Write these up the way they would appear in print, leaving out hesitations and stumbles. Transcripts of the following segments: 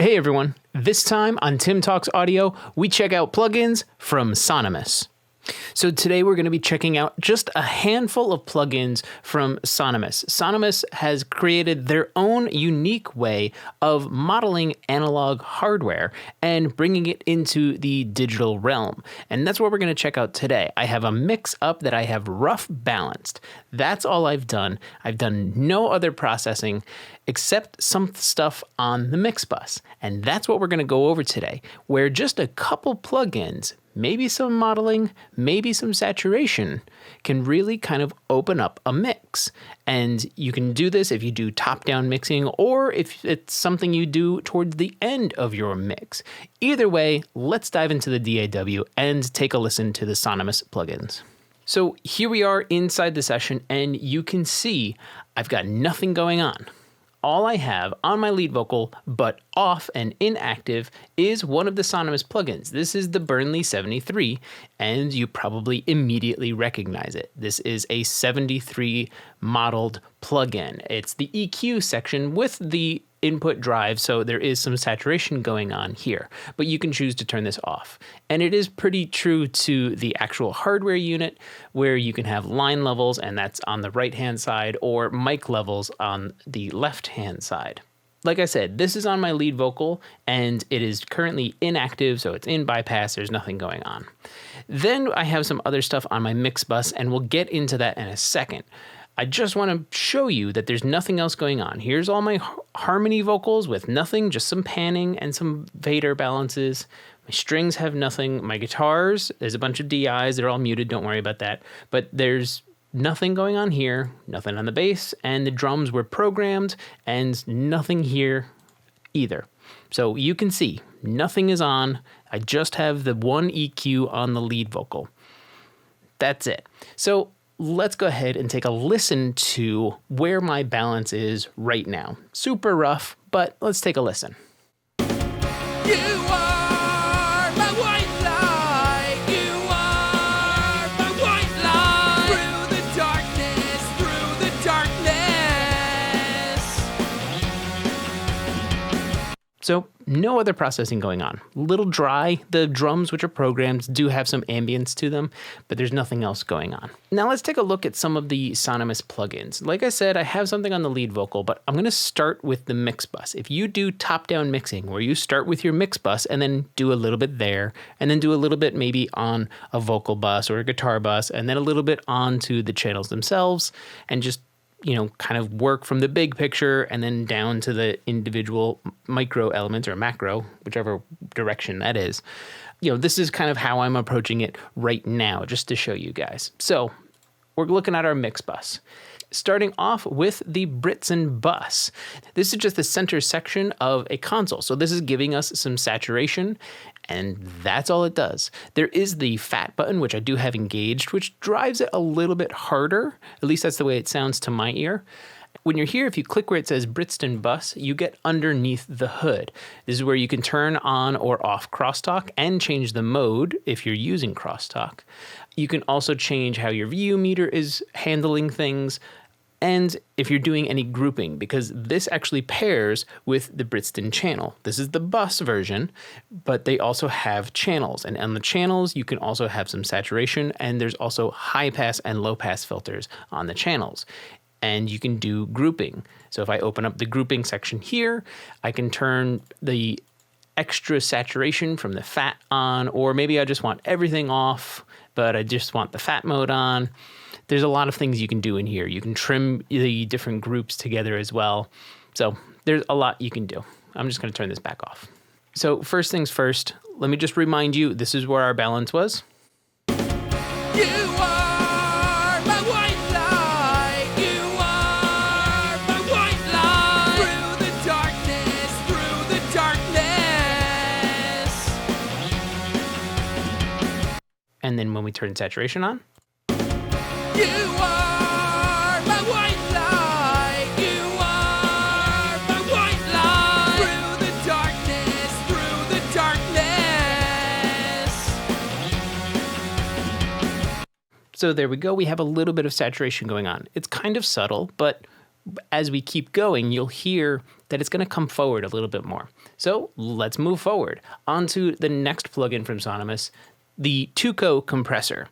Hey everyone, this time on Tim Talks Audio, we check out plugins from Sonimus. So today we're going to be checking out just a handful of plugins from Sonimus. Sonimus has created their own unique way of modeling analog hardware and bringing it into the digital realm. And that's what we're going to check out today. I have a mix up that I have rough balanced. That's all I've done. I've done no other processing except some stuff on the mix bus. And that's what we're going to go over today, where just a couple plugins, maybe some modeling, maybe some saturation, can really kind of open up a mix. And you can do this if you do top-down mixing or if it's something you do towards the end of your mix. Either way, let's dive into the DAW and take a listen to the Sonimus plugins. So here we are inside the session, and you can see I've got nothing going on. All I have on my lead vocal, but off and inactive, is one of the Sonimus plugins. This is the Burnley 73, and you probably immediately recognize it. This is a 73 modeled plugin. It's the EQ section with the input drive, so there is some saturation going on here, but you can choose to turn this off. And it is pretty true to the actual hardware unit, where you can have line levels, and that's on the right-hand side, or mic levels on the left-hand side. Like I said, this is on my lead vocal, and it is currently inactive, so it's in bypass, there's nothing going on. Then I have some other stuff on my mix bus, and we'll get into that in a second. I just want to show you that there's nothing else going on. Here's all my harmony vocals with nothing, just some panning and some fader balances. My strings have nothing. My guitars, there's a bunch of DIs. They're all muted. Don't worry about that. But there's nothing going on here, nothing on the bass, and the drums were programmed, and nothing here either. So you can see nothing is on. I just have the one EQ on the lead vocal. That's it. So let's go ahead and take a listen to where my balance is right now. Super rough, but let's take a listen. You are my white light. You are my white light. Through the darkness, through the darkness. So no other processing going on. Little dry. The drums, which are programmed, do have some ambience to them, but there's nothing else going on. Now let's take a look at some of the Sonimus plugins. Like I said, I have something on the lead vocal, but I'm going to start with the mix bus. If you do top-down mixing, where you start with your mix bus and then do a little bit there, and then do a little bit maybe on a vocal bus or a guitar bus, and then a little bit onto the channels themselves, and just kind of work from the big picture and then down to the individual micro elements or macro, whichever direction that is. This is kind of how I'm approaching it right now, just to show you guys. So we're looking at our mix bus. Starting off with the Britson bus. This is just the center section of a console. So this is giving us some saturation, and that's all it does. There is the fat button, which I do have engaged, which drives it a little bit harder. At least that's the way it sounds to my ear. When you're here, if you click where it says Britston bus, you get underneath the hood. This is where you can turn on or off crosstalk and change the mode if you're using crosstalk. You can also change how your VU meter is handling things, and if you're doing any grouping, because this actually pairs with the Britston channel. This is the bus version, but they also have channels. And on the channels, you can also have some saturation, and there's also high pass and low pass filters on the channels. And you can do grouping. So if I open up the grouping section here, I can turn the extra saturation from the fat on, or maybe I just want everything off, but I just want the fat mode on. There's a lot of things you can do in here. You can trim the different groups together as well. So there's a lot you can do. I'm just going to turn this back off. So first things first, let me just remind you, this is where our balance was. You are my white light. You are my white light. Through the darkness, through the darkness. And then when we turn saturation on, You are my white light. You are my white light. Through the darkness, through the darkness. so there we go. We have a little bit of saturation going on. It's kind of subtle, but as we keep going, you'll hear that it's going to come forward a little bit more. So let's move forward onto the next plugin from Sonimus, the Tuco compressor.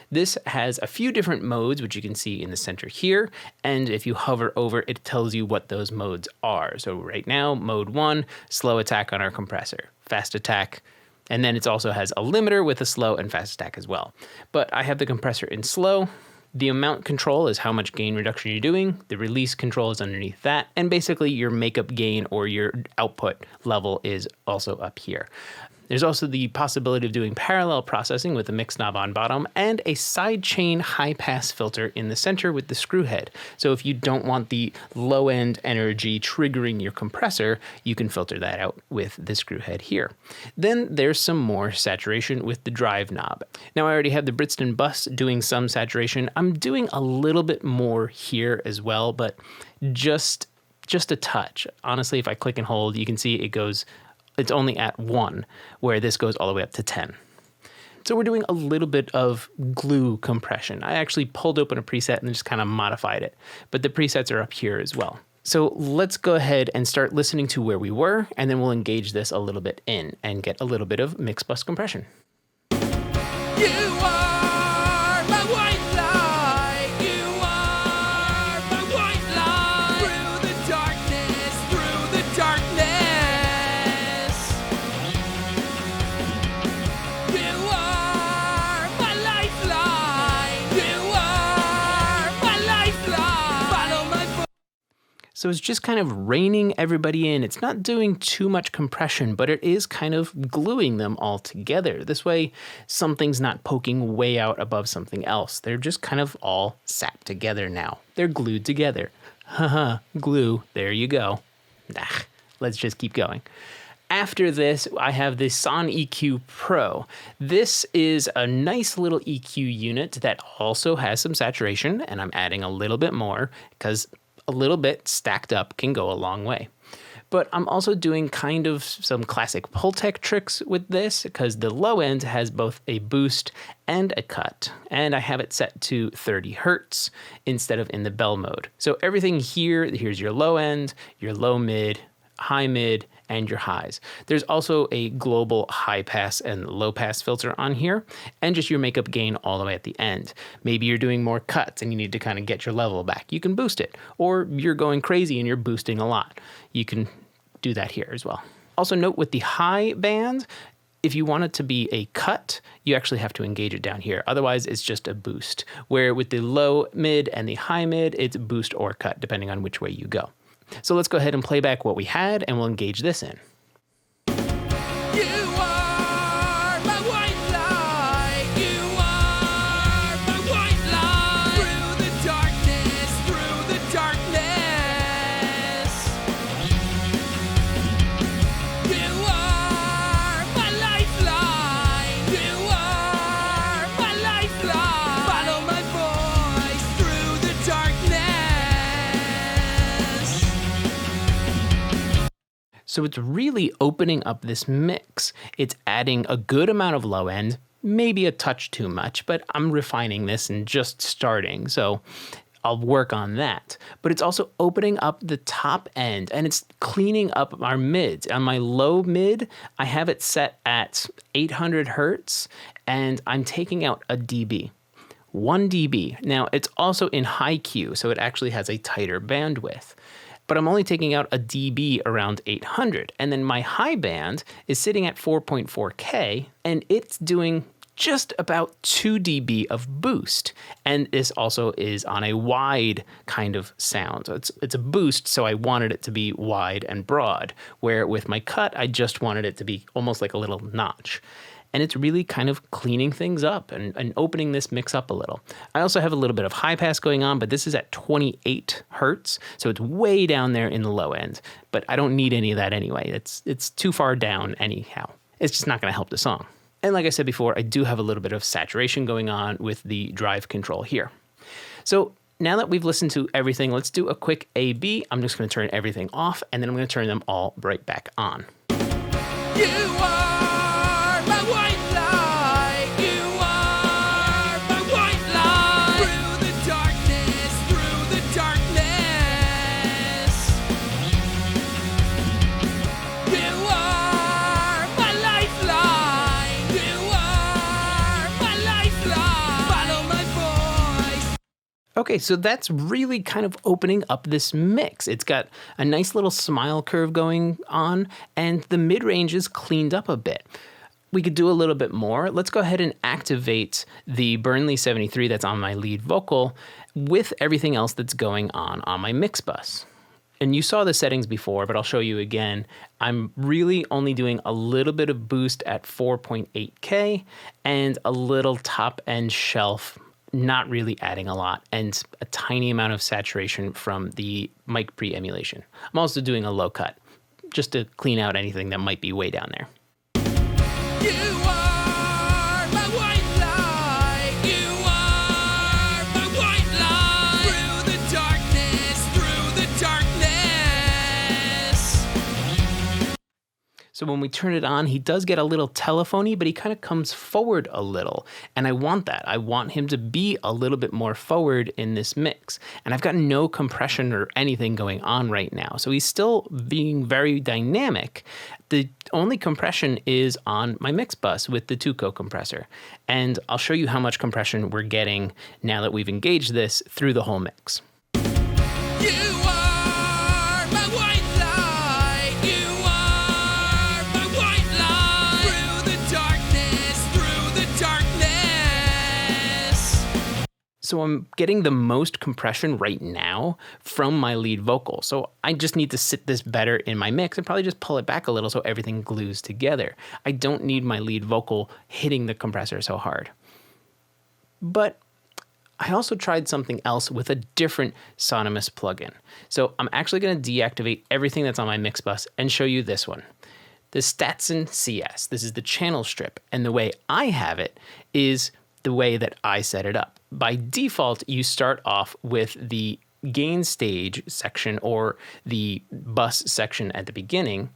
This has a few different modes, which you can see in the center here. And if you hover over, it tells you what those modes are. So right now, mode 1, slow attack on our compressor, fast attack. And then it also has a limiter with a slow and fast attack as well. But I have the compressor in slow. The amount control is how much gain reduction you're doing. The release control is underneath that. And basically your makeup gain or your output level is also up here. There's also the possibility of doing parallel processing with the mix knob on bottom and a sidechain high-pass filter in the center with the screw head. So if you don't want the low-end energy triggering your compressor, you can filter that out with the screw head here. Then there's some more saturation with the drive knob. Now I already have the Brixton bus doing some saturation. I'm doing a little bit more here as well, but just a touch. Honestly, if I click and hold, you can see it's only at 1, where this goes all the way up to 10. So we're doing a little bit of glue compression. I actually pulled open a preset and just kind of modified it, but the presets are up here as well. So let's go ahead and start listening to where we were, and then we'll engage this a little bit in and get a little bit of mix bus compression. You are my white light. You are my white light. Through the darkness, through the darkness. You are my lifeline. You are my lifeline. Follow my voice. So it's just kind of reining everybody in. It's not doing too much compression, but it is kind of gluing them all together. This way, something's not poking way out above something else. They're just kind of all sat together now. They're glued together. Haha, glue, there you go. Let's just keep going. After this, I have the Son EQ Pro. This is a nice little EQ unit that also has some saturation, and I'm adding a little bit more because a little bit stacked up can go a long way. But I'm also doing kind of some classic Pultec tricks with this because the low end has both a boost and a cut. And I have it set to 30 Hertz instead of in the bell mode. So everything here's your low end, your low mid, high mid, and your highs. There's also a global high pass and low pass filter on here, and just your makeup gain all the way at the end. Maybe you're doing more cuts and you need to kind of get your level back. You can boost it, or you're going crazy and you're boosting a lot. You can do that here as well. Also note with the high band, if you want it to be a cut, you actually have to engage it down here. Otherwise, it's just a boost. Where with the low mid and the high mid, it's boost or cut, depending on which way you go. So let's go ahead and play back what we had, and we'll engage this in. You are my white light. You are my white light. Through the darkness, through the darkness. You are my lifeline. You are my lifeline. Follow my voice through the darkness. So it's really opening up this mix. It's adding a good amount of low end, maybe a touch too much, but I'm refining this and just starting, so I'll work on that. But it's also opening up the top end, and it's cleaning up our mids. On my low mid, I have it set at 800 Hertz, and I'm taking out a dB. 1 dB. Now, it's also in high Q, so it actually has a tighter bandwidth. But I'm only taking out a dB around 800. And then my high band is sitting at 4.4K, and it's doing just about 2 dB of boost. And this also is on a wide kind of sound. So it's a boost, so I wanted it to be wide and broad, where with my cut, I just wanted it to be almost like a little notch. And it's really kind of cleaning things up and opening this mix up a little. I also have a little bit of high pass going on, but this is at 28 Hertz, so it's way down there in the low end. But I don't need any of that anyway. It's too far down anyhow. It's just not going to help the song. And like I said before, I do have a little bit of saturation going on with the drive control here. So now that we've listened to everything, let's do a quick A/B. I'm just going to turn everything off, and then I'm going to turn them all right back on. You are my white light. You are my white light. Through the darkness, through the darkness. Okay, so that's really kind of opening up this mix. It's got a nice little smile curve going on, and the mid-range is cleaned up a bit. We could do a little bit more. Let's go ahead and activate the Burnley 73 that's on my lead vocal with everything else that's going on my mix bus. And you saw the settings before, but I'll show you again. I'm really only doing a little bit of boost at 4.8K and a little top end shelf, not really adding a lot, and a tiny amount of saturation from the mic pre emulation. I'm also doing a low cut just to clean out anything that might be way down there. You are my white light. You are my white light. Through the darkness, through the darkness. So when we turn it on, he does get a little telephony, but he kind of comes forward a little. And I want that. I want him to be a little bit more forward in this mix. And I've got no compression or anything going on right now. So he's still being very dynamic. The only compression is on my mix bus with the 2-co compressor. And I'll show you how much compression we're getting now that we've engaged this through the whole mix. You are my white light. You are my white light. Through the darkness, through the darkness. So I'm getting the most compression right now from my lead vocal. So I just need to sit this better in my mix and probably just pull it back a little so everything glues together. I don't need my lead vocal hitting the compressor so hard. But I also tried something else with a different Sonimus plugin. So I'm actually going to deactivate everything that's on my mix bus and show you this one. The Statson CS. This is the channel strip. And the way I have it is the way that I set it up. By default, you start off with the gain stage section or the bus section at the beginning.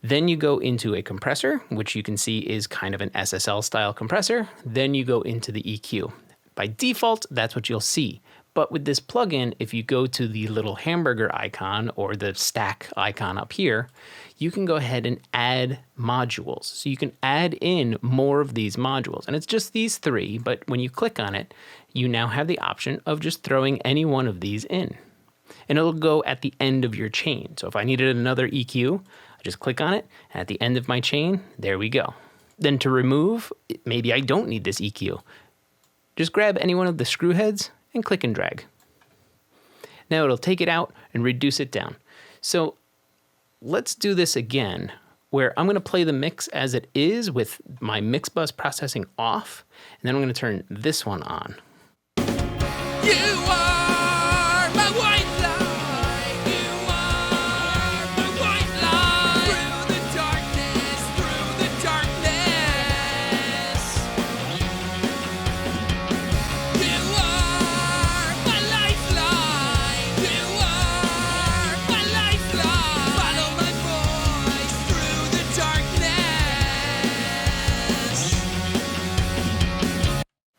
Then you go into a compressor, which you can see is kind of an SSL style compressor. Then you go into the EQ. By default, that's what you'll see. But with this plugin, if you go to the little hamburger icon or the stack icon up here, you can go ahead and add modules. So you can add in more of these modules. And it's just these 3, but when you click on it, you now have the option of just throwing any one of these in. And it'll go at the end of your chain. So if I needed another EQ, I just click on it, and at the end of my chain, there we go. Then to remove, maybe I don't need this EQ. Just grab any one of the screw heads and click and drag. Now it'll take it out and reduce it down. So let's do this again, where I'm going to play the mix as it is with my mix bus processing off, and then I'm going to turn this one on. You are my white light. You are my white light. Through the darkness, through the darkness. You are my lifeline. You are my lifeline. Follow my voice through the darkness.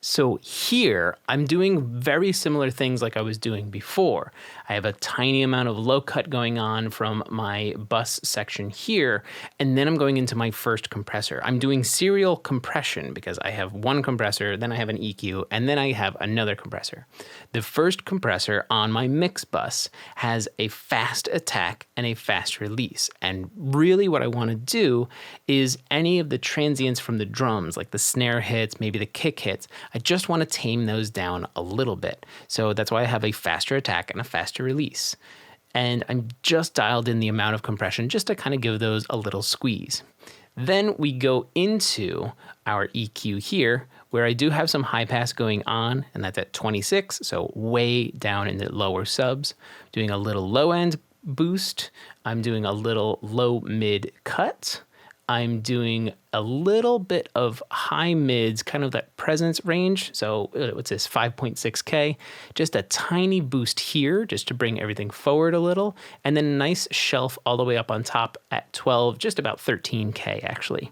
So here, I'm doing very similar things like I was doing before. I have a tiny amount of low cut going on from my bus section here, and then I'm going into my first compressor. I'm doing serial compression because I have one compressor, then I have an EQ, and then I have another compressor. The first compressor on my mix bus has a fast attack and a fast release. And really what I want to do is any of the transients from the drums, like the snare hits, maybe the kick hits, I just want to tame those down a little bit. So that's why I have a faster attack and a faster release. And I'm just dialed in the amount of compression just to kind of give those a little squeeze. Then we go into our EQ here, where I do have some high pass going on, and that's at 26, so way down in the lower subs. Doing a little low end boost. I'm doing a little low mid cut. I'm doing a little bit of high mids, kind of that presence range. So what's this, 5.6K? Just a tiny boost here just to bring everything forward a little. And then a nice shelf all the way up on top at 12, just about 13K actually.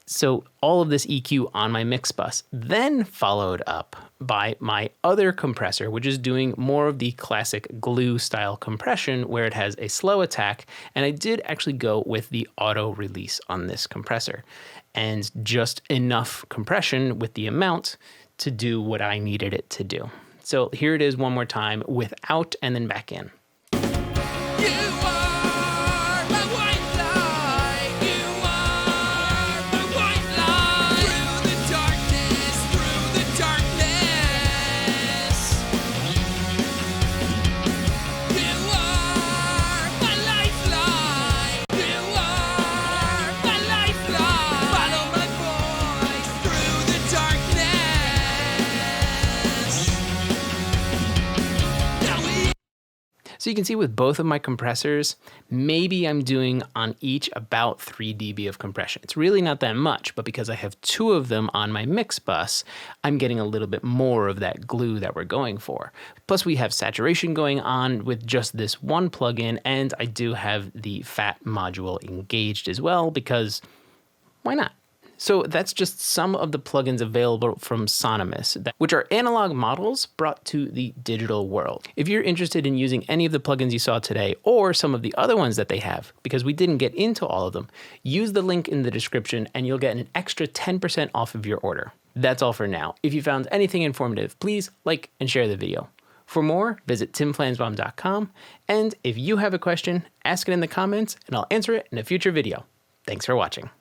So all of this EQ on my mix bus, then followed up by my other compressor, which is doing more of the classic glue style compression where it has a slow attack. And I did actually go with the auto release on this compressor and just enough compression with the amount to do what I needed it to do. So here it is one more time without and then back in. You are my white light. You are my white light. Through the darkness, through the darkness. You are my lifeline. You are my lifeline. Follow my voice through the darkness. Now we So you can see with both of my compressors, maybe I'm doing on each about 3 dB of compression. It's really not that much, but because I have 2 of them on my mix bus, I'm getting a little bit more of that glue that we're going for. Plus we have saturation going on with just this one plugin, and I do have the fat module engaged as well, because why not? So that's just some of the plugins available from Sonimus, which are analog models brought to the digital world. If you're interested in using any of the plugins you saw today, or some of the other ones that they have, because we didn't get into all of them, use the link in the description and you'll get an extra 10% off of your order. That's all for now. If you found anything informative, please like and share the video. For more, visit timflansbaum.com, and if you have a question, ask it in the comments and I'll answer it in a future video. Thanks for watching.